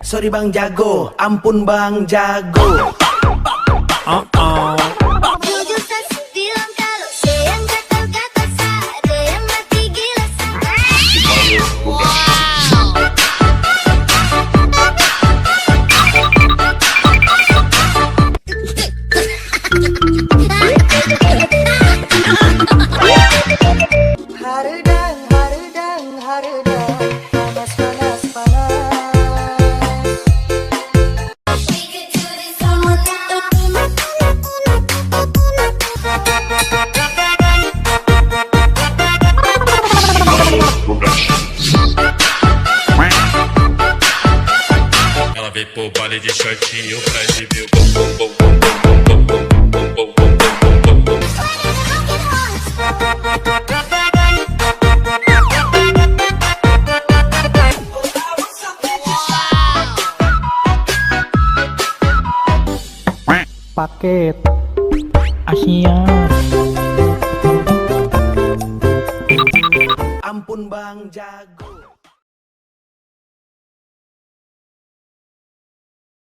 Sorry Bang Jago, ampun Bang Jago. Bilang kalau saya yang gatal-gatal, ada yang mati gila. Hardang, hardang, hardang, panas, panas, panas. Ela veio pro baile de shortinho pra exibir o bum bum bum bum bum bum bum bum bum bum bum. Paket Asia. Ampun Bang Jago.